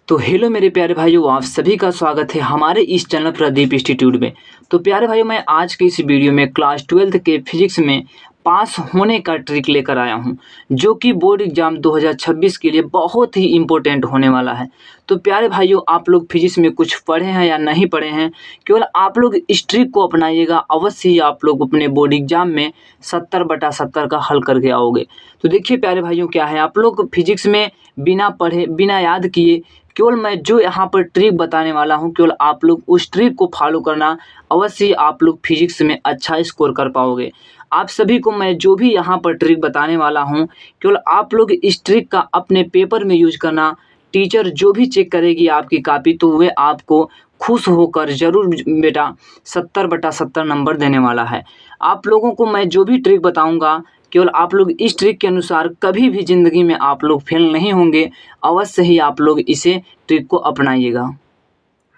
तो हेलो मेरे प्यारे भाइयों, आप सभी का स्वागत है हमारे इस चैनल प्रदीप इंस्टीट्यूट में। तो प्यारे भाइयों, मैं आज के इस वीडियो में क्लास 12th के फिजिक्स में पास होने का ट्रिक लेकर आया हूं, जो कि बोर्ड एग्जाम 2026 के लिए बहुत ही इम्पोर्टेंट होने वाला है। तो प्यारे भाइयों, आप लोग फिजिक्स में कुछ पढ़े हैं या नहीं पढ़े हैं, केवल आप लोग इस ट्रिक को अपनाइएगा, अवश्य ही आप लोग अपने बोर्ड एग्जाम में 70/70 का हल करके आओगे। तो देखिए प्यारे भाइयों, क्या है, आप लोग फिजिक्स में बिना पढ़े बिना याद किए केवल मैं जो यहाँ पर ट्रिक बताने वाला हूँ, केवल आप लोग उस ट्रिक को फॉलो करना, अवश्य आप लोग फिजिक्स में अच्छा स्कोर कर पाओगे। आप सभी को मैं जो भी यहाँ पर ट्रिक बताने वाला हूँ, केवल आप लोग इस ट्रिक का अपने पेपर में यूज करना। टीचर जो भी चेक करेगी आपकी कॉपी, तो वह आपको खुश होकर ज़रूर बेटा 70/70 नंबर देने वाला है। आप लोगों को मैं जो भी ट्रिक बताऊँगा, केवल आप लोग इस ट्रिक के अनुसार कभी भी ज़िंदगी में आप लोग फेल नहीं होंगे। अवश्य ही आप लोग इसे ट्रिक को अपनाइएगा।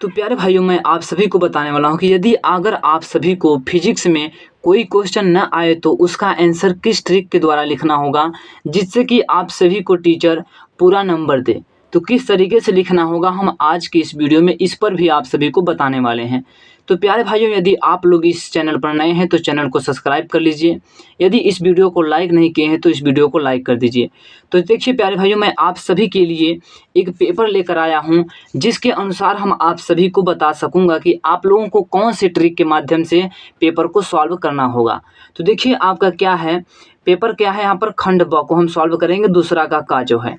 तो प्यारे भाइयों, मैं आप सभी को बताने वाला हूँ कि यदि अगर आप सभी को फिजिक्स में कोई क्वेश्चन न आए, तो उसका आंसर किस ट्रिक के द्वारा लिखना होगा, जिससे कि आप सभी को टीचर पूरा नंबर दे। तो किस तरीके से लिखना होगा, हम आज की इस वीडियो में इस पर भी आप सभी को बताने वाले हैं। तो प्यारे भाइयों, यदि आप लोग इस चैनल पर नए हैं तो चैनल को सब्सक्राइब कर लीजिए। यदि इस वीडियो को लाइक नहीं किए हैं तो इस वीडियो को लाइक कर दीजिए। तो देखिए प्यारे भाइयों, मैं आप सभी के लिए एक पेपर लेकर आया हूं, जिसके अनुसार हम आप सभी को बता सकूंगा कि आप लोगों को कौन से ट्रिक के माध्यम से पेपर को सॉल्व करना होगा। तो देखिए आपका क्या है, पेपर क्या है, यहाँ पर खंड ब को हम सॉल्व करेंगे, दूसरा का जो है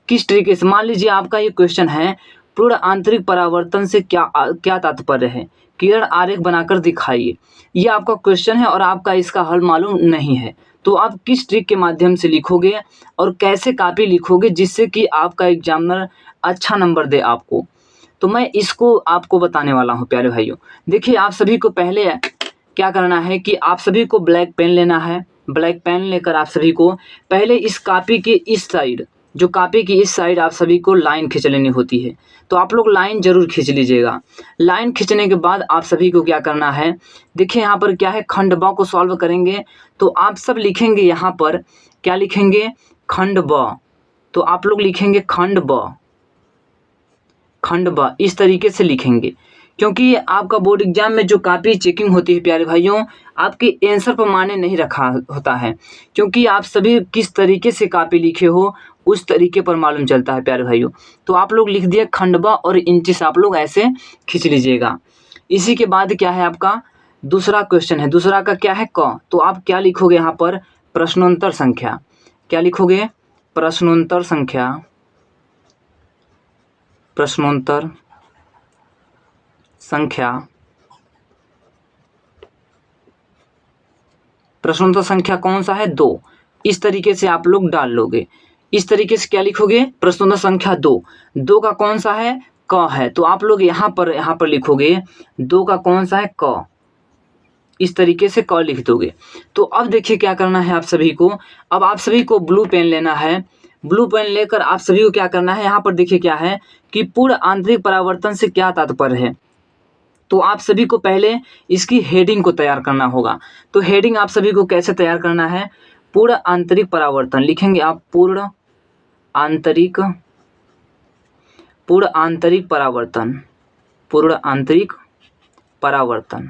किस तरीके से। मान लीजिए आपका ये क्वेश्चन है, पूर्ण आंतरिक परावर्तन से क्या तात्पर्य है, किरण आरेख बनाकर दिखाइए। ये आपका क्वेश्चन है और आपका इसका हल मालूम नहीं है, तो आप किस ट्रिक के माध्यम से लिखोगे और कैसे कॉपी लिखोगे, जिससे कि आपका एग्जामिनर अच्छा नंबर दे आपको। तो मैं इसको आपको बताने वाला हूँ प्यारे भाइयों। देखिए आप सभी को पहले क्या करना है कि आप सभी को ब्लैक पेन लेना है। ब्लैक पेन लेकर आप सभी को पहले इस कॉपी के इस साइड, जो कॉपी की इस साइड, आप सभी को लाइन खींच लेनी होती है। तो आप लोग लाइन जरूर खींच लीजिएगा। लाइन खींचने के बाद आप सभी को क्या करना है, देखिए यहाँ पर क्या है, खंड ब को सॉल्व करेंगे। तो आप सब लिखेंगे यहाँ पर क्या लिखेंगे, खंड ब। तो आप लोग लिखेंगे खंड ब, खंड ब इस तरीके से लिखेंगे, क्योंकि आपका बोर्ड एग्जाम में जो कॉपी चेकिंग होती है प्यारे भाइयों, आपके आंसर पर माने नहीं रखा होता है, क्योंकि आप सभी किस तरीके से कॉपी लिखे हो उस तरीके पर मालूम चलता है प्यारे भाइयों। तो आप लोग लिख दिए खंड ब और इंचिस आप लोग ऐसे खींच लीजिएगा। इसी के बाद क्या है, आपका दूसरा क्वेश्चन है, दूसरा का क्या है, क। तो आप क्या लिखोगे यहाँ पर, प्रश्नोत्तर संख्या। क्या लिखोगे, प्रश्नोत्तर संख्या, प्रश्नोत्तर संख्या। प्रश्नोत्तर संख्या कौन सा है, 2। इस तरीके से आप लोग डाल लोगे। इस तरीके से क्या लिखोगे, प्रश्नोत्तर संख्या 2। 2 का कौन सा है, क है। तो आप लोग यहाँ पर लिखोगे 2 का कौन सा है, क। इस तरीके से क लिख दोगे। तो अब देखिए क्या करना है आप सभी को, अब आप सभी को ब्लू पेन लेना है। ब्लू पेन लेकर आप सभी को क्या करना है, यहाँ पर देखिए क्या है कि पूर्ण आंतरिक परावर्तन से क्या तात्पर्य है। तो आप सभी को पहले इसकी हेडिंग को तैयार करना होगा। तो हेडिंग आप सभी को कैसे तैयार करना है, पूर्ण आंतरिक परावर्तन लिखेंगे आप, पूर्ण आंतरिक परावर्तन, पूर्ण आंतरिक परावर्तन।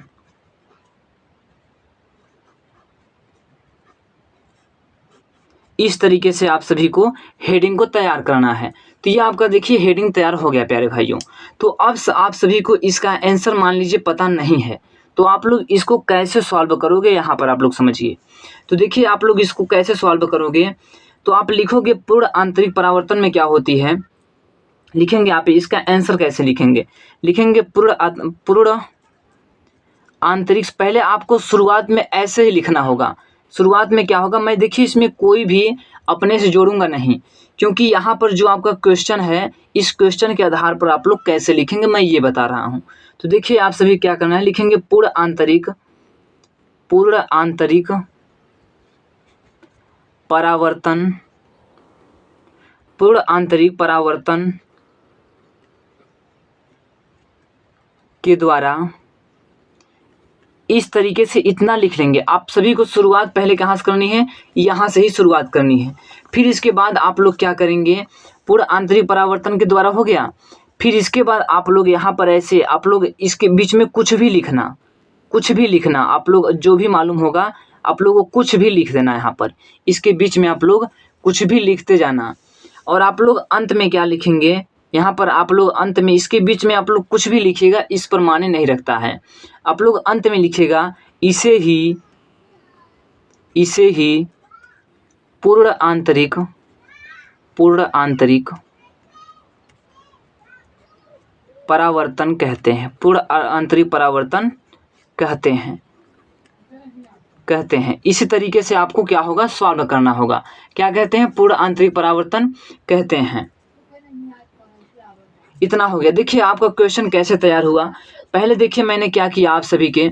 इस तरीके से आप सभी को हेडिंग को तैयार करना है। तो ये आपका देखिए हेडिंग तैयार हो गया प्यारे भाइयों। तो अब आप सभी को इसका आंसर मान लीजिए पता नहीं है, तो आप लोग इसको कैसे सॉल्व करोगे, यहाँ पर आप लोग समझिए। तो देखिए आप लोग इसको कैसे सॉल्व करोगे, तो आप लिखोगे पूर्ण आंतरिक परावर्तन में क्या होती है, लिखेंगे आप इसका आंसर कैसे लिखेंगे, लिखेंगे पूर्ण आंतरिक। पहले आपको शुरुआत में ऐसे ही लिखना होगा। शुरुआत में क्या होगा, मैं देखिए इसमें कोई भी अपने से जोड़ूंगा नहीं, क्योंकि यहाँ पर जो आपका क्वेश्चन है, इस क्वेश्चन के आधार पर आप लोग कैसे लिखेंगे मैं ये बता रहा हूँ। तो देखिए आप सभी क्या करना है, लिखेंगे पूर्ण आंतरिक परावर्तन, पूर्ण आंतरिक परावर्तन के द्वारा, इस तरीके से इतना लिख लेंगे। आप सभी को शुरुआत पहले कहाँ से करनी है, यहाँ से ही शुरुआत करनी है। फिर इसके बाद आप लोग क्या करेंगे, पूर्ण आंतरिक परावर्तन के द्वारा हो गया। फिर इसके बाद आप लोग यहाँ पर ऐसे आप लोग इसके बीच में कुछ भी लिखना आप लोग जो भी मालूम होगा आप लोग को कुछ भी लिख देना यहाँ पर। इसके बीच में आप लोग कुछ भी लिखते जाना और आप लोग अंत में क्या लिखेंगे, यहाँ पर आप लोग अंत में इसके बीच में आप लोग कुछ भी लिखिएगा, इस पर माने नहीं रखता है। आप लोग अंत में लिखिएगा इसे ही पूर्ण आंतरिक परावर्तन कहते हैं। पूर्ण आंतरिक परावर्तन कहते हैं। इसी तरीके से आपको क्या होगा, सॉल्व करना होगा। क्या कहते हैं, पूर्ण आंतरिक परावर्तन कहते हैं। इतना हो गया। देखिए आपका क्वेश्चन कैसे तैयार हुआ। पहले देखिए मैंने क्या किया, आप सभी के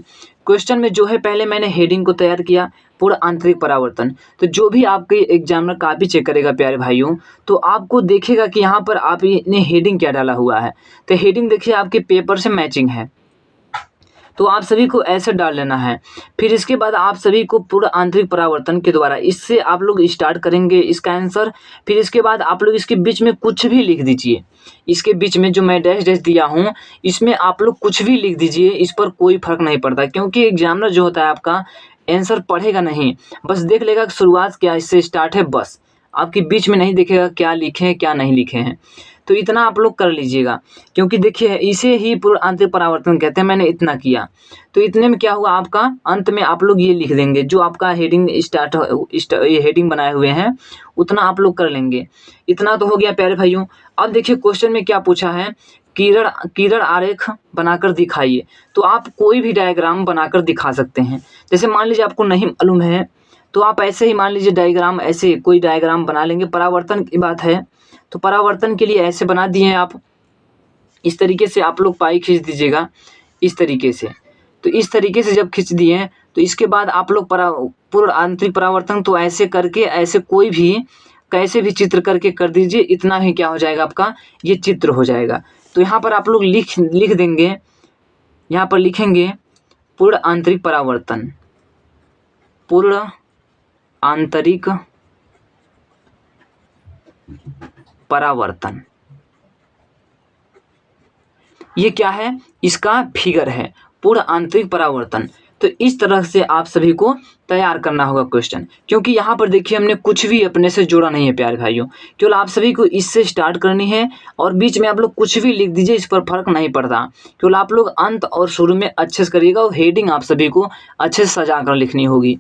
क्वेश्चन में जो है पहले मैंने हेडिंग को तैयार किया, पूर्ण आंतरिक परावर्तन। तो जो भी आपके एग्जामिनर कॉपी चेक करेगा प्यारे भाइयों, तो आपको देखेगा कि यहाँ पर आपने हेडिंग क्या डाला हुआ है। तो हेडिंग देखिए आपके पेपर से मैचिंग है, तो आप सभी को ऐसे डाल लेना है। फिर इसके बाद आप सभी को पूर्ण आंतरिक परावर्तन के द्वारा इससे आप लोग स्टार्ट करेंगे इसका आंसर। फिर इसके बाद आप लोग इसके बीच में कुछ भी लिख दीजिए। इसके बीच में जो मैं डैश डैश दिया हूँ इसमें आप लोग कुछ भी लिख दीजिए, इस पर कोई फर्क नहीं पड़ता, क्योंकि एग्जामिनर जो होता है आपका आंसर पढ़ेगा नहीं, बस देख लेगा कि शुरुआत क्या इससे स्टार्ट है, बस आपके बीच में नहीं देखेगा क्या लिखे हैं क्या नहीं लिखे हैं। तो इतना आप लोग कर लीजिएगा, क्योंकि देखिए इसे ही पूर्ण आंतरिक परावर्तन कहते हैं। मैंने इतना किया, तो इतने में क्या हुआ, आपका अंत में आप लोग ये लिख देंगे जो आपका हेडिंग ये हेडिंग बनाए हुए हैं, उतना आप लोग कर लेंगे। इतना तो हो गया प्यारे भाइयों। अब देखिए क्वेश्चन में क्या पूछा है, किरण आरेख बनाकर दिखाइए। तो आप कोई भी डायग्राम बनाकर दिखा सकते हैं। जैसे मान लीजिए आपको नहीं मालूम है तो आप ऐसे ही मान लीजिए डायग्राम, ऐसे कोई डायग्राम बना लेंगे। परावर्तन की बात है तो परावर्तन के लिए ऐसे बना दिए हैं आप, इस तरीके से आप लोग पाई खींच दीजिएगा इस तरीके से। तो इस तरीके से जब खींच दिए तो इसके बाद आप लोग पूर्ण आंतरिक परावर्तन तो ऐसे करके ऐसे कोई भी कैसे भी चित्र करके कर दीजिए। इतना ही क्या हो जाएगा, आपका ये चित्र हो जाएगा। तो यहाँ पर आप लोग लिख देंगे, यहाँ पर लिखेंगे पूर्ण आंतरिक परावर्तन, पूर्ण आंतरिक परावर्तन। ये क्या है, इसका फिगर है पूर्ण आंतरिक परावर्तन। तो इस तरह से आप सभी को तैयार करना होगा क्वेश्चन, क्योंकि यहाँ पर देखिए हमने कुछ भी अपने से जोड़ा नहीं है प्यारे भाइयों, केवल आप सभी को इससे स्टार्ट करनी है और बीच में आप लोग कुछ भी लिख दीजिए, इस पर फर्क नहीं पड़ता। केवल आप लोग अंत और शुरू में अच्छे से करिएगा और हेडिंग आप सभी को अच्छे से सजा कर लिखनी होगी।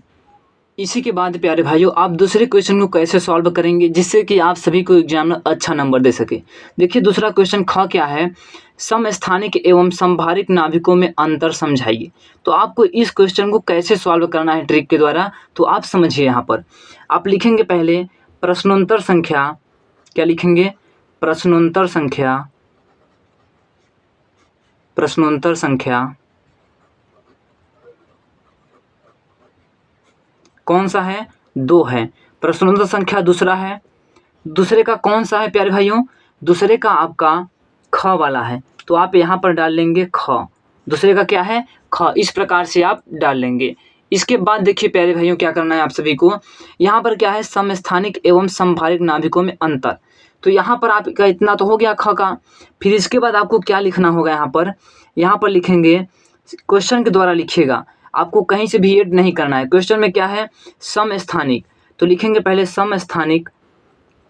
इसी के बाद प्यारे भाइयों आप दूसरे क्वेश्चन को कैसे सॉल्व करेंगे जिससे कि आप सभी को एग्जाम में अच्छा नंबर दे सके। देखिए दूसरा क्वेश्चन ख क्या है, समस्थानिक एवं संभारिक नाभिकों में अंतर समझाइए। तो आपको इस क्वेश्चन को कैसे सॉल्व करना है ट्रिक के द्वारा, तो आप समझिए। यहाँ पर आप लिखेंगे पहले प्रश्नोत्तर संख्या, क्या लिखेंगे, प्रश्नोत्तर संख्या कौन सा है, 2 है। प्रश्नोत्तर संख्या दूसरा है, दूसरे का कौन सा है प्यारे भाइयों, दूसरे का आपका ख वाला है। तो आप यहाँ पर डाल लेंगे ख, दूसरे का क्या है, ख। इस प्रकार से आप डाल लेंगे। इसके बाद देखिए प्यारे भाइयों क्या करना है आप सभी को, यहाँ पर क्या है, समस्थानिक एवं संभारिक नाभिकों में अंतर। तो यहाँ पर आपका इतना तो हो गया ख का। फिर इसके बाद आपको क्या लिखना होगा, यहाँ पर लिखेंगे, क्वेश्चन के द्वारा लिखिएगा, आपको कहीं से भी ऐड नहीं करना है। क्वेश्चन में क्या है, समस्थानिक, तो लिखेंगे पहले समस्थानिक,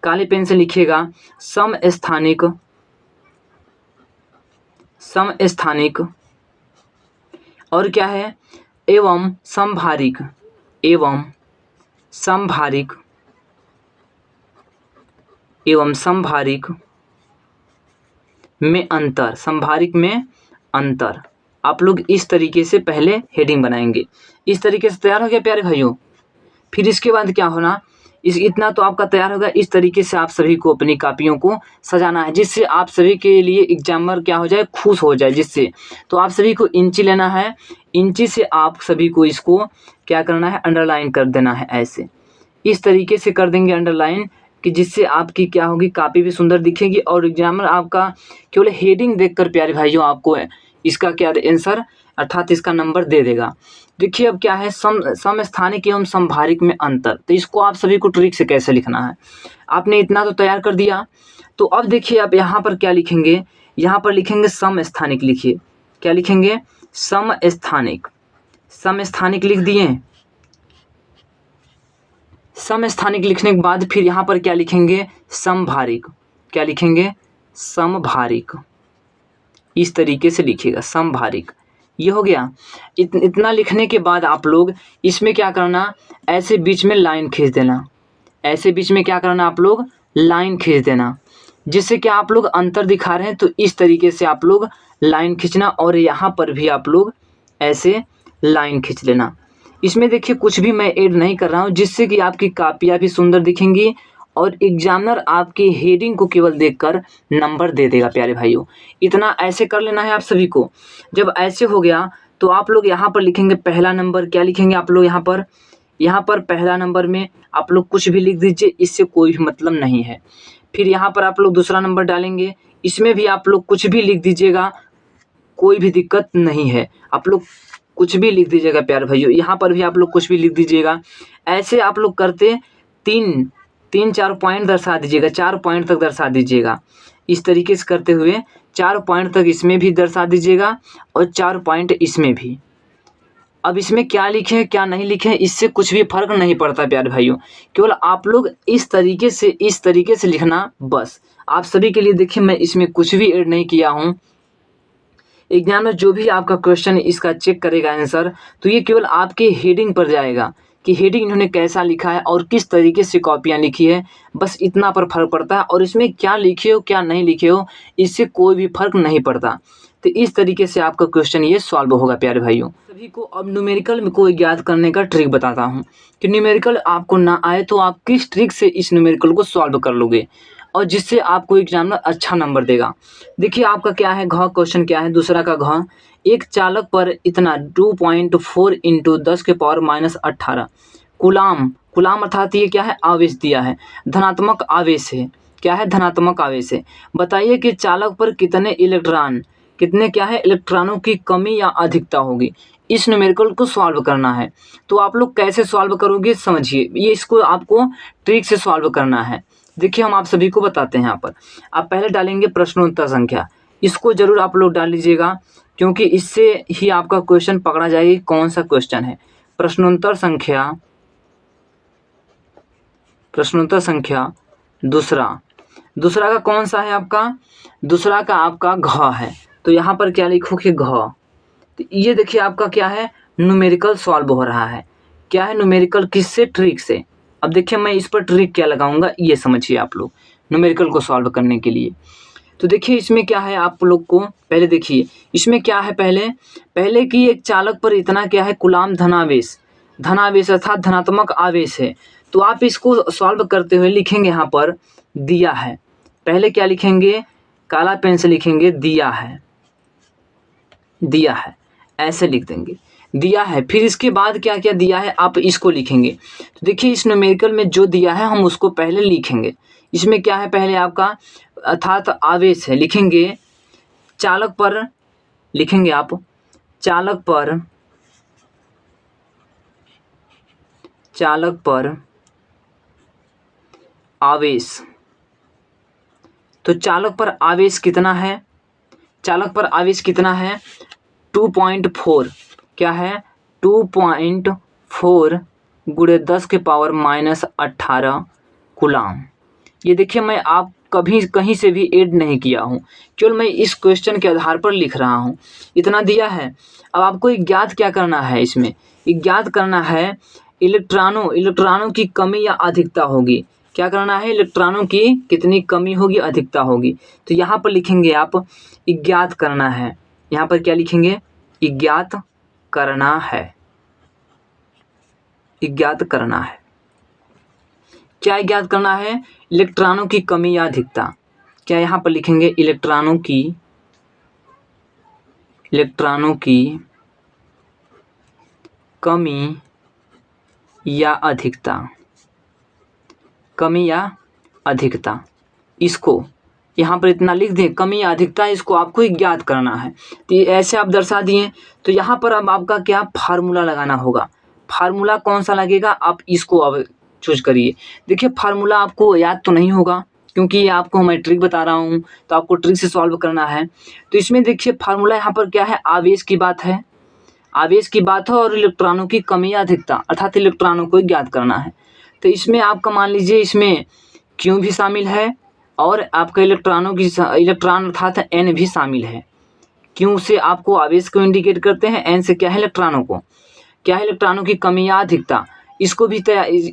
काले पेन से लिखिएगा, समस्थानिक और क्या है, एवं संभारिक में अंतर, संभारिक में अंतर। आप लोग इस तरीके से पहले हेडिंग बनाएंगे। इस तरीके से तैयार हो गया प्यारे भाइयों। फिर इसके बाद क्या होना, इतना तो आपका तैयार होगा। इस तरीके से आप सभी को अपनी कापियों को सजाना है, जिससे आप सभी के लिए एग्जामिनर क्या हो जाए, खुश हो जाए। जिससे तो आप सभी को इंची लेना है, इंची से आप सभी को इसको क्या करना है, अंडरलाइन कर देना है। ऐसे इस तरीके से कर देंगे अंडरलाइन, कि जिससे आपकी क्या होगी, कापी भी सुंदर दिखेगी और एग्जामिनर आपका केवल हेडिंग देखकर प्यारे भाइयों आपको इसका क्या आंसर अर्थात इसका नंबर दे देगा। देखिए अब क्या है, समस्थानिक एवं समभारिक में अंतर। तो इसको आप सभी को ट्रिक से कैसे लिखना है, आपने इतना तो तैयार कर दिया। तो अब देखिए आप यहाँ पर क्या लिखेंगे, यहाँ पर लिखेंगे समस्थानिक। लिखिए क्या लिखेंगे, समस्थानिक। समस्थानिक लिख दिए। समस्थानिक लिखने के बाद फिर यहाँ पर क्या लिखेंगे, समभारिक। क्या लिखेंगे, समभारिक। इस तरीके से लिखिएगा, समभारिक। ये हो गया। इतना लिखने के बाद आप लोग इसमें क्या करना, ऐसे बीच में लाइन खींच देना। ऐसे बीच में क्या करना, आप लोग लाइन खींच देना, जिससे कि आप लोग अंतर दिखा रहे हैं तो इस तरीके से आप लोग लाइन खींचना, और यहाँ पर भी आप लोग ऐसे लाइन खींच लेना। इसमें देखिए कुछ भी मैं ऐड नहीं कर रहा हूँ, जिससे कि आपकी कापियाँ भी सुंदर दिखेंगी और एग्जामिनर आपकी हेडिंग को केवल देखकर नंबर दे देगा। प्यारे भाइयों, इतना ऐसे कर लेना है आप सभी को। जब ऐसे हो गया तो आप लोग यहाँ पर लिखेंगे पहला नंबर। क्या लिखेंगे आप लोग यहाँ पर पहला नंबर में आप लोग कुछ भी लिख दीजिए, इससे कोई भी मतलब नहीं है। फिर यहाँ पर आप लोग दूसरा नंबर डालेंगे, इसमें भी आप लोग कुछ भी लिख दीजिएगा, कोई भी दिक्कत नहीं है। आप लोग कुछ भी लिख दीजिएगा प्यारे भाइयों, यहाँ पर भी आप लोग कुछ भी लिख दीजिएगा। ऐसे आप लोग करते तीन चार पॉइंट दर्शा दीजिएगा, 4 पॉइंट तक दर्शा दीजिएगा। इस तरीके से करते हुए 4 पॉइंट तक इसमें भी दर्शा दीजिएगा और 4 पॉइंट इसमें भी। अब इसमें क्या लिखें क्या नहीं लिखें इससे कुछ भी फर्क नहीं पड़ता प्यारे भाइयों, केवल आप लोग इस तरीके से लिखना बस। आप सभी के लिए देखिए मैं इसमें कुछ भी ऐड नहीं किया हूँ। एग्जामिनर जो भी आपका क्वेश्चन इसका चेक करेगा आंसर, तो ये केवल आपके हेडिंग पर जाएगा कि हेडिंग इन्होंने कैसा लिखा है और किस तरीके से कॉपियाँ लिखी है, बस इतना पर फर्क पड़ता है। और इसमें क्या लिखे हो क्या नहीं लिखे हो इससे कोई भी फर्क नहीं पड़ता। तो इस तरीके से आपका क्वेश्चन ये सॉल्व होगा प्यारे भाइयों। सभी को अब न्यूमेरिकल में कोई ज्ञात करने का ट्रिक बताता हूँ कि न्यूमेरिकल आपको ना आए तो आप किस ट्रिक से इस न्यूमेरिकल को सॉल्व कर लोगे और जिससे आपको एग्जामिनर अच्छा नंबर देगा। देखिए आपका क्या है, घ क्वेश्चन क्या है, दूसरा का घ। एक चालक पर इतना 2.4 इंटू 10⁻⁻18 कुलाम अर्थात ये क्या है, आवेश दिया है, धनात्मक आवेश है। क्या है, धनात्मक आवेश है। बताइए कि चालक पर कितने क्या है इलेक्ट्रॉनों की कमी या अधिकता होगी। इस न्यूमेरिकल को सॉल्व करना है। तो आप लोग कैसे सॉल्व करोगे समझिए, ये इसको आपको ट्रिक से सॉल्व करना है। देखिए हम आप सभी को बताते हैं। यहाँ पर आप पहले डालेंगे प्रश्नोत्तर संख्या, इसको जरूर आप लोग डाल लीजिएगा क्योंकि इससे ही आपका क्वेश्चन पकड़ा जाएगा कौन सा क्वेश्चन है। प्रश्नोत्तर संख्या दूसरा का कौन सा है आपका, दूसरा का आपका घ है। तो यहाँ पर क्या लिखोगे, घ। तो ये देखिए आपका क्या है, न्यूमेरिकल सॉल्व हो रहा है। क्या है, न्यूमेरिकल किससे, ट्रिक से। अब देखिए मैं इस पर ट्रिक क्या लगाऊंगा ये समझिए आप लोग न्यूमेरिकल को सॉल्व करने के लिए। तो देखिए इसमें क्या है, आप लोग को पहले देखिए इसमें क्या है, पहले कि एक चालक पर इतना क्या है, कुलाम धनावेश अर्थात धनात्मक आवेश है। तो आप इसको सॉल्व करते हुए लिखेंगे यहाँ पर दिया है। पहले क्या लिखेंगे, काला पेन से लिखेंगे दिया है, ऐसे लिख देंगे दिया है। फिर इसके बाद क्या क्या दिया है आप इसको लिखेंगे। तो देखिए इस न्यूमेरिकल में जो दिया है हम उसको पहले लिखेंगे। इसमें क्या है, पहले आपका अर्थात आवेश है, लिखेंगे चालक पर, लिखेंगे आप चालक पर आवेश। तो चालक पर आवेश कितना है, 2.4। क्या है, 2.4 गुणे 10⁻⁻18 कुलाम। ये देखिए मैं आप कभी कहीं से भी ऐड नहीं किया हूँ, केवल मैं इस क्वेश्चन के आधार पर लिख रहा हूँ। इतना दिया है। अब आपको ज्ञात क्या करना है, इसमें ज्ञात करना है इलेक्ट्रॉनों की कमी या अधिकता होगी। क्या करना है, इलेक्ट्रॉनों की कितनी कमी होगी, अधिकता होगी। तो यहाँ पर लिखेंगे आप ज्ञात करना है। यहाँ पर क्या लिखेंगे, ज्ञात करना है। क्या ज्ञात करना है, इलेक्ट्रॉनों की कमी या अधिकता। क्या यहाँ पर लिखेंगे इलेक्ट्रॉनों की कमी या अधिकता, इसको यहाँ पर इतना लिख दें, कमी या अधिकता इसको आपको ज्ञात करना है। तो ये ऐसे आप दर्शा दिए। तो यहाँ पर अब आपका क्या फार्मूला लगाना होगा। फार्मूला कौन सा लगेगा, आप इसको अब चूज करिए। देखिए फार्मूला आपको याद तो नहीं होगा क्योंकि ये आपको मैं ट्रिक बता रहा हूँ, तो आपको ट्रिक से सॉल्व करना है। तो इसमें देखिए फार्मूला यहाँ पर क्या है, आवेश की बात है, आवेश की बात है और इलेक्ट्रॉनों की कमी या अधिकता अर्थात इलेक्ट्रॉनों को ज्ञात करना है। तो इसमें आपका मान लीजिए इसमें क्यू भी शामिल है और आपका इलेक्ट्रॉन अर्थात एन भी शामिल है। क्यू से आपको आवेश को इंडिकेट करते हैं, एन से क्या है इलेक्ट्रॉनों को, क्या है इलेक्ट्रॉनों की कमी या अधिकता। इसको भी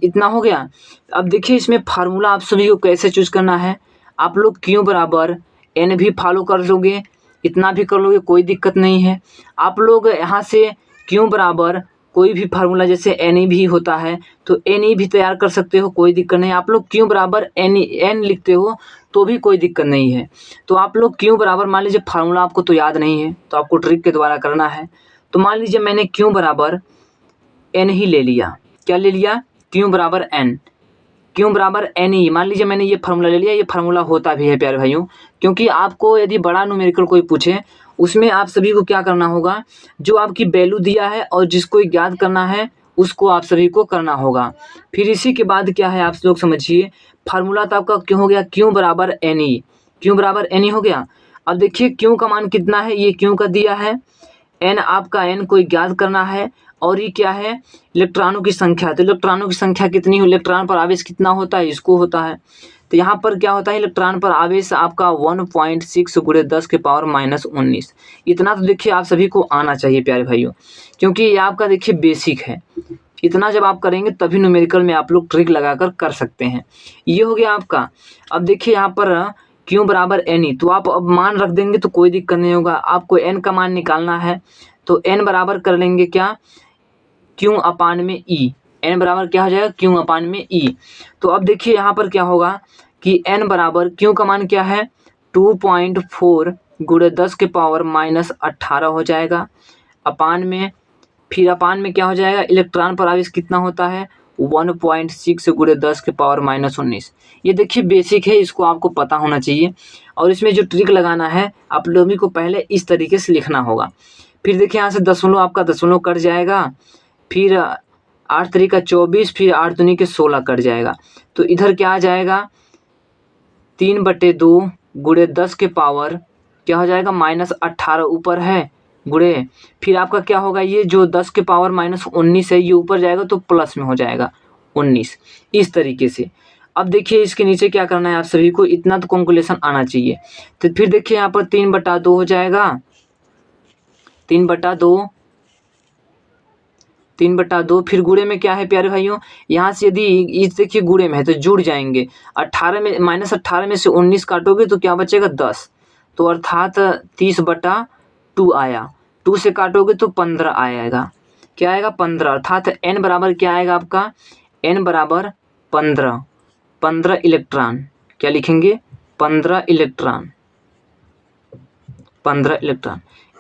इतना हो गया। अब देखिए इसमें फार्मूला आप सभी को कैसे चूज करना है। आप लोग क्यू बराबर एन भी फॉलो कर लोगे, इतना भी कर लोगे, कोई दिक्कत नहीं है। आप लोग यहाँ से क्यू बराबर कोई भी फार्मूला जैसे एन भी होता है तो एन भी तैयार कर सकते हो, कोई दिक्कत नहीं। आप लोग क्यू बराबर एन लिखते हो तो भी कोई दिक्कत नहीं है। तो आप लोग क्यू बराबर मान लीजिए फार्मूला आपको तो याद नहीं है तो आपको ट्रिक के द्वारा करना है। तो मान लीजिए मैंने क्यू बराबर एन ही ले लिया, क्या ले लिया, क्यू बराबर एन, क्यू बराबर एन ही मान लीजिए मैंने ये फार्मूला ले लिया। ये फार्मूला होता भी है प्यारे भाइयों, क्योंकि आपको यदि बड़ा न्यूमेरिकल कोई पूछे उसमें आप सभी को क्या करना होगा, जो आपकी वैल्यू दिया है और जिसको ज्ञात करना है उसको आप सभी को करना होगा। फिर इसी के बाद क्या है आप लोग समझिए, फार्मूला तो आपका क्यों हो गया, क्यू बराबर एन ई, क्यू बराबर एन ई हो गया। अब देखिए क्यू का मान कितना है, ये क्यू का दिया है, एन आपका एन को ज्ञात करना है और ये क्या है इलेक्ट्रॉनों की संख्या। तो इलेक्ट्रॉनों की संख्या कितनी हो, इलेक्ट्रॉन पर आवेश कितना होता है, इसको होता है। तो यहाँ पर क्या होता है इलेक्ट्रॉन पर आवेश आपका 1.6 × 10⁻⁻19। इतना तो देखिए आप सभी को आना चाहिए प्यारे भाइयों, क्योंकि ये आपका देखिए बेसिक है। इतना जब आप करेंगे तभी न्यूमेरिकल में आप लोग ट्रिक लगाकर कर सकते हैं। ये हो गया आपका। अब देखिए यहाँ पर क्यू बराबर एन ई, तो आप अब मान रख देंगे तो कोई दिक्कत नहीं होगा। आपको एन का मान निकालना है तो एन बराबर कर लेंगे क्या, क्यू अपान में ई, एन बराबर क्या हो जाएगा, क्यू अपान में ई। तो अब देखिए यहाँ पर क्या होगा कि एन बराबर क्यू का मान क्या है 2.4 × 10⁻−18 हो जाएगा, अपान में फिर अपान में क्या हो जाएगा, इलेक्ट्रॉन पर आवेश कितना होता है 1.6 × 10⁻−19। ये देखिए बेसिक है, इसको आपको पता होना चाहिए। और इसमें जो ट्रिक लगाना है आप लोगों को पहले इस तरीके से लिखना होगा। फिर देखिए यहाँ से दशमलव आपका दशमलव कट जाएगा, फिर 8 3 का 24, फिर 8 दूनी के 16 कट जाएगा। तो इधर क्या आ जाएगा 3/2 × 10 के पावर क्या हो जाएगा -18 ऊपर है गुणे, फिर आपका क्या होगा ये जो 10 के पावर -19 है ये ऊपर जाएगा तो प्लस में हो जाएगा 19, इस तरीके से। अब देखिए इसके नीचे क्या करना है आप सभी को, इतना तो कैलकुलेशन आना चाहिए। तो फिर देखिए यहाँ पर 3/2 हो जाएगा, 3/2 फिर गुणे में क्या है प्यारे भाइयों, यहाँ से यदि इस देखिए गुणे में है तो जुड़ जाएंगे, 18 में -18 में से 19 काटोगे तो क्या बचेगा 10, तो अर्थात 30/2 आया। 2 से काटोगे तो 15 आएगा, क्या आएगा 15, अर्थात n बराबर क्या आएगा आपका, n बराबर 15 इलेक्ट्रॉन। क्या लिखेंगे 15 इलेक्ट्रॉन।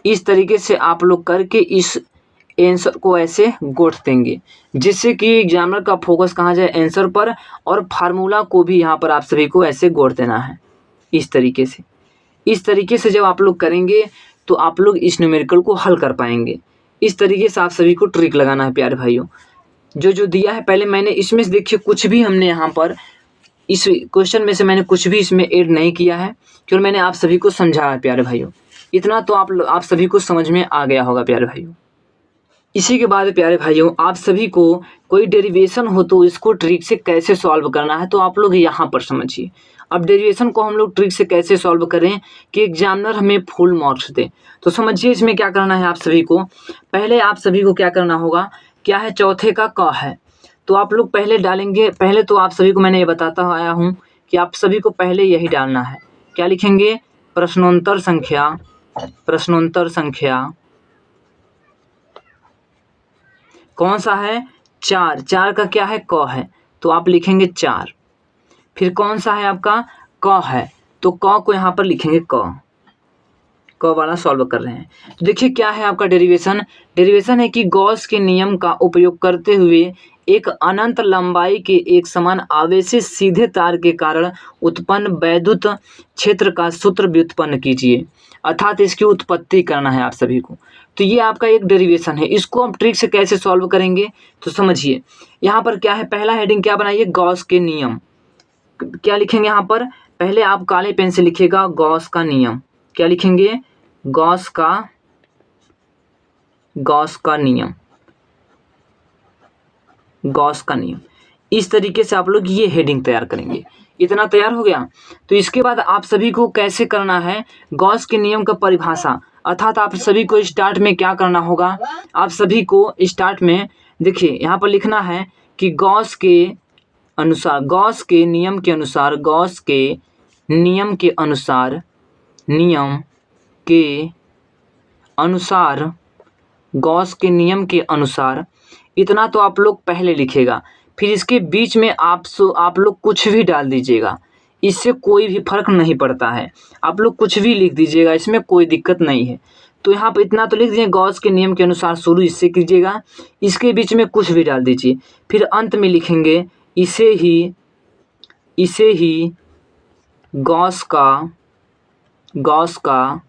इस तरीके से आप लोग करके इस आंसर को ऐसे गोठ देंगे जिससे कि एग्जामिनर का फोकस कहाँ जाए आंसर पर, और फार्मूला को भी यहाँ पर आप सभी को ऐसे गोठ देना है इस तरीके से। इस तरीके से जब आप लोग करेंगे तो आप लोग इस न्यूमेरिकल को हल कर पाएंगे। इस तरीके से आप सभी को ट्रिक लगाना है प्यारे भाइयों। जो दिया है पहले मैंने इसमें से देखिए कुछ भी हमने यहाँ पर इस क्वेश्चन में से मैंने कुछ भी इसमें ऐड नहीं किया है, क्योंकि मैंने आप सभी को समझाया है प्यारे भाइयों। इतना तो आप सभी को समझ में आ गया होगा प्यारे भाइयों। इसी के बाद प्यारे भाइयों आप सभी को कोई डेरिवेशन हो तो इसको ट्रिक से कैसे सॉल्व करना है तो आप लोग यहाँ पर समझिए। अब डेरिवेशन को हम लोग ट्रिक से कैसे सॉल्व करें कि एग्जामिनर हमें फुल मार्क्स दे, तो समझिए इसमें क्या करना है आप सभी को। पहले आप सभी को क्या करना होगा, क्या है चौथे का क है, तो आप लोग पहले डालेंगे। पहले तो आप सभी को मैंने ये बताता आया हूँ कि आप सभी को पहले यही डालना है। क्या लिखेंगे, प्रश्नोत्तर संख्या कौन सा है, 4 का क्या है क है, तो आप लिखेंगे 4। फिर कौन सा है आपका क है, तो क को यहाँ पर लिखेंगे क। क वाला सॉल्व कर रहे हैं। तो देखिए क्या है आपका डेरिवेशन। डेरिवेशन है कि गॉस के नियम का उपयोग करते हुए एक अनंत लंबाई के एक समान आवेशित सीधे तार के कारण उत्पन्न वैद्युत क्षेत्र का सूत्र व्युत्पन्न कीजिए, अर्थात इसकी उत्पत्ति करना है आप सभी को। तो ये आपका एक डेरिवेशन है। इसको हम ट्रिक से कैसे सॉल्व करेंगे तो समझिए। यहाँ पर क्या है, पहला हेडिंग क्या बनाइए, गॉस के नियम। क्या लिखेंगे यहाँ पर, पहले आप काले पेन से लिखिएगा गॉस का नियम। क्या लिखेंगे, गॉस का नियम, गॉस का नियम। इस तरीके से आप लोग ये हेडिंग तैयार करेंगे। इतना तैयार हो गया। तो इसके बाद आप सभी को कैसे करना है, गॉस के नियम का परिभाषा, अर्थात आप सभी को स्टार्ट में क्या करना होगा, आप सभी को स्टार्ट में देखिए यहाँ पर लिखना है कि गॉस के अनुसार, गॉस के नियम के अनुसार, गॉस के नियम के अनुसार, नियम के अनुसार, गॉस के नियम के अनुसार, इतना तो आप लोग पहले लिखेगा। फिर इसके बीच में आप लोग कुछ भी डाल दीजिएगा, इससे कोई भी फर्क नहीं पड़ता है। आप लोग कुछ भी लिख दीजिएगा, इसमें कोई दिक्कत नहीं है। तो यहाँ पर इतना तो लिख दीजिए, गॉस के नियम के अनुसार शुरू इससे कीजिएगा, इसके बीच में कुछ भी डाल दीजिए। फिर अंत में लिखेंगे इसे ही गॉस का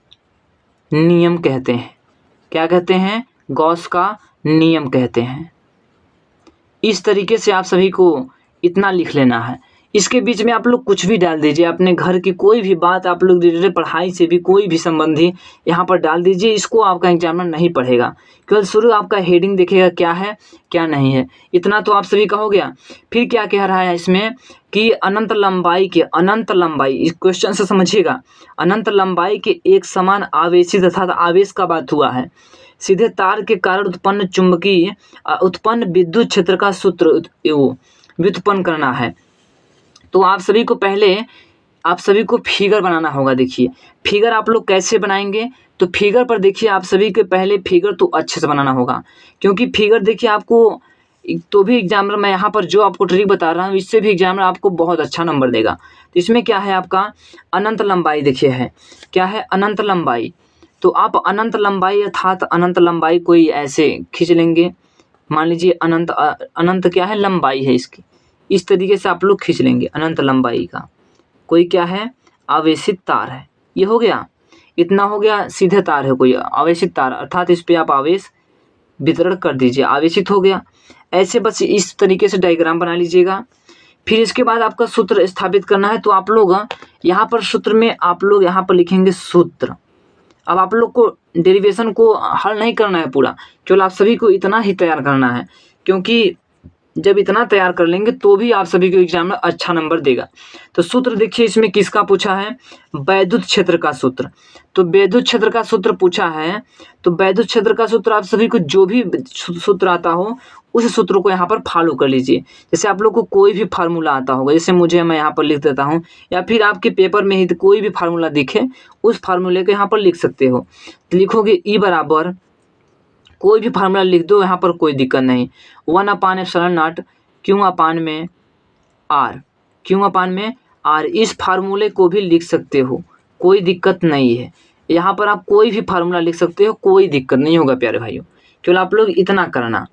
नियम कहते हैं। क्या कहते हैं, गॉस का नियम कहते हैं। इस तरीके से आप सभी को इतना लिख लेना है। इसके बीच में आप लोग कुछ भी डाल दीजिए, अपने घर की कोई भी बात आप लोग रिलेटेड पढ़ाई से भी कोई भी संबंधी यहाँ पर डाल दीजिए। इसको आपका एग्जामिनर नहीं पढ़ेगा, केवल शुरू आपका हेडिंग देखेगा क्या है क्या नहीं है। इतना तो आप सभी का हो गया। फिर क्या कह रहा है इसमें कि अनंत लंबाई, इस क्वेश्चन से समझिएगा, अनंत लंबाई के एक समान आवेशित, अर्थात आवेश का बात हुआ है, सीधे तार के कारण उत्पन्न विद्युत क्षेत्र का सूत्र व्युत्पन्न करना है। तो आप सभी को फिगर बनाना होगा। देखिए फिगर आप लोग कैसे बनाएंगे, तो फिगर पर देखिए आप सभी के पहले फिगर तो अच्छे से बनाना होगा, क्योंकि फिगर देखिए आपको तो भी एग्जामिनर, मैं यहाँ पर जो आपको ट्रिक बता रहा हूँ इससे भी एग्जामिनर आपको बहुत अच्छा नंबर देगा। तो इसमें क्या है आपका अनंत लंबाई, देखिए है क्या है अनंत लंबाई। तो आप अनंत लंबाई अर्थात अनंत लंबाई कोई ऐसे खींच लेंगे, मान लीजिए अनंत क्या है, लंबाई है इसकी, इस तरीके से आप लोग खींच लेंगे अनंत लंबाई का। कोई क्या है, आवेशित तार है, ये हो गया, इतना हो गया। सीधे तार है कोई आवेशित तार, अर्थात इस पे आप आवेश वितरण कर दीजिए, आवेशित हो गया। ऐसे बस इस तरीके से डायग्राम बना लीजिएगा। फिर इसके बाद आपका सूत्र स्थापित करना है। तो आप लोग यहाँ पर सूत्र में आप लोग यहाँ पर लिखेंगे सूत्र। अब आप लोग को डेरिवेशन को हल नहीं करना है पूरा, केवल आप सभी को इतना ही तैयार करना है, क्योंकि जब इतना तैयार कर लेंगे तो भी आप सभी को एग्जाम में अच्छा नंबर देगा। तो सूत्र देखिए इसमें किसका पूछा है, वैद्युत क्षेत्र का सूत्र। तो वैद्युत क्षेत्र का सूत्र पूछा है, तो वैद्युत क्षेत्र का सूत्र आप सभी को जो भी सूत्र आता हो उस सूत्र को यहाँ पर फॉलो कर लीजिए। जैसे आप लोग को कोई भी फार्मूला आता होगा, जैसे मुझे, मैं यहाँ पर लिख देता हूँ, या फिर आपके पेपर में ही कोई भी फार्मूला दिखे उस फार्मूले को यहाँ पर लिख सकते हो। तो लिखोगे ई बराबर, कोई भी फार्मूला लिख दो, यहाँ पर कोई दिक्कत नहीं, 1/ε0 Q/में R। इस फार्मूले को भी लिख सकते हो, कोई दिक्कत नहीं है। यहाँ पर आप कोई भी फार्मूला लिख सकते हो, कोई दिक्कत नहीं होगा प्यारे भाइयों। केवल आप लोग इतना करना,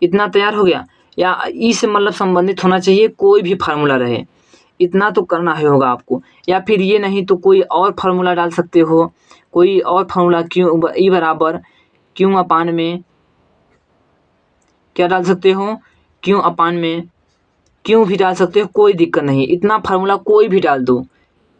इतना तैयार हो गया। या ई से मतलब संबंधित होना चाहिए, कोई भी फार्मूला रहे, इतना तो करना ही होगा आपको। या फिर ये नहीं तो कोई और फार्मूला डाल सकते हो, कोई और फार्मूला ई बराबर Q/में क्या डाल सकते हो, Q/में क्यों भी डाल सकते हो, कोई दिक्कत नहीं। इतना फार्मूला कोई भी डाल दो,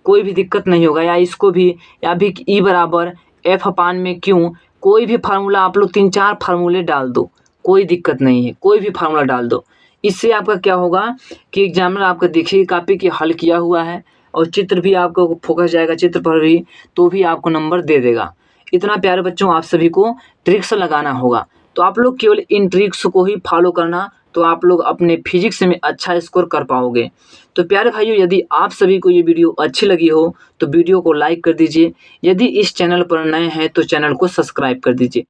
कोई भी दिक्कत नहीं होगा। या इसको भी, या भी ई बराबर F/में Q, कोई भी फार्मूला आप लोग 3-4 फार्मूले डाल दो, कोई दिक्कत नहीं है, कोई भी फार्मूला डाल दो। इससे आपका क्या होगा कि एग्जामिनर आपका देखिए कॉपी की हल किया हुआ है और चित्र भी आपको फोकस जाएगा चित्र पर भी, तो भी आपको नंबर दे देगा। इतना प्यारे बच्चों आप सभी को ट्रिक्स लगाना होगा। तो आप लोग केवल इन ट्रिक्स को ही फॉलो करना, तो आप लोग अपने फिजिक्स में अच्छा स्कोर कर पाओगे। तो प्यारे भाइयों, यदि आप सभी को ये वीडियो अच्छी लगी हो तो वीडियो को लाइक कर दीजिए। यदि इस चैनल पर नए हैं तो चैनल को सब्सक्राइब कर दीजिए।